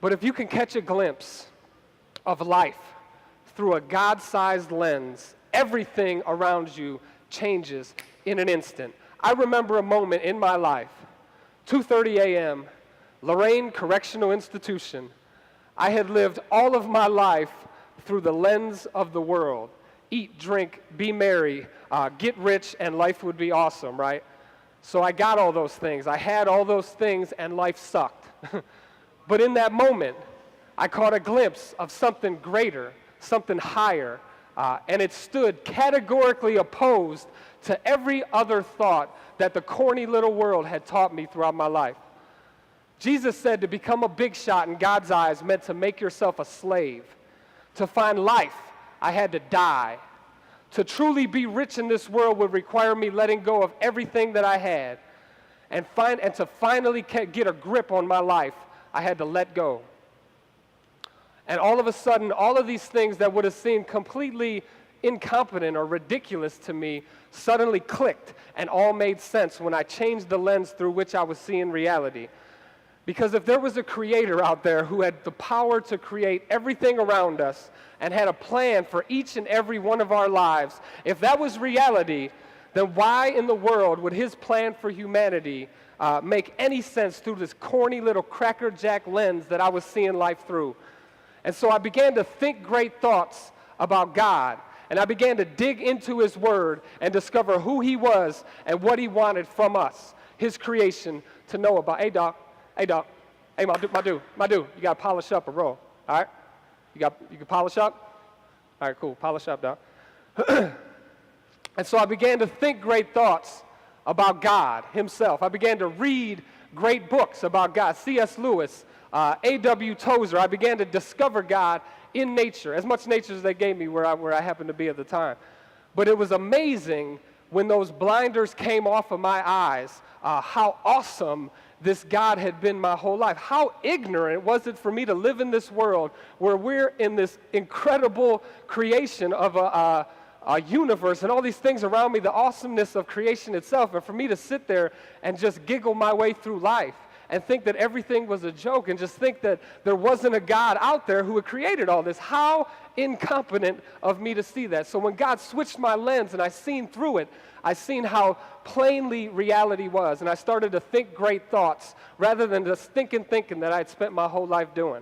But if you can catch a glimpse of life through a God-sized lens, everything around you changes in an instant. I remember a moment in my life, 2:30 a.m., Lorraine Correctional Institution. I had lived all of my life through the lens of the world. Eat, drink, be merry, get rich, and life would be awesome, right? So I got all those things. I had all those things, and life sucked. But in that moment, I caught a glimpse of something greater, something higher, and it stood categorically opposed to every other thought that the corny little world had taught me throughout my life. Jesus said to become a big shot in God's eyes meant to make yourself a slave. To find life, I had to die. To truly be rich in this world would require me letting go of everything that I had. And to finally get a grip on my life, I had to let go. And all of a sudden, all of these things that would have seemed completely incompetent or ridiculous to me suddenly clicked and all made sense when I changed the lens through which I was seeing reality. Because if there was a creator out there who had the power to create everything around us and had a plan for each and every one of our lives, if that was reality, then why in the world would his plan for humanity make any sense through this corny little crackerjack lens that I was seeing life through? And so I began to think great thoughts about God, and I began to dig into his word and discover who he was and what he wanted from us, his creation, to know about. Hey, Doc. Hey, my dude, you got to polish up a roll, all right? You can polish up? All right, cool, polish up, Doc. And so I began to think great thoughts about God himself. I began to read great books about God. C.S. Lewis, A.W. Tozer. I began to discover God in nature, as much nature as they gave me where I happened to be at the time. But it was amazing when those blinders came off of my eyes, how awesome this God had been my whole life. How ignorant was it for me to live in this world where we're in this incredible creation of a universe and all these things around me, the awesomeness of creation itself, and for me to sit there and just giggle my way through life and think that everything was a joke and just think that there wasn't a God out there who had created all this. How incompetent of me to see that. So when God switched my lens and I seen through it, I seen how plainly reality was, and I started to think great thoughts rather than just thinking that I'd spent my whole life doing.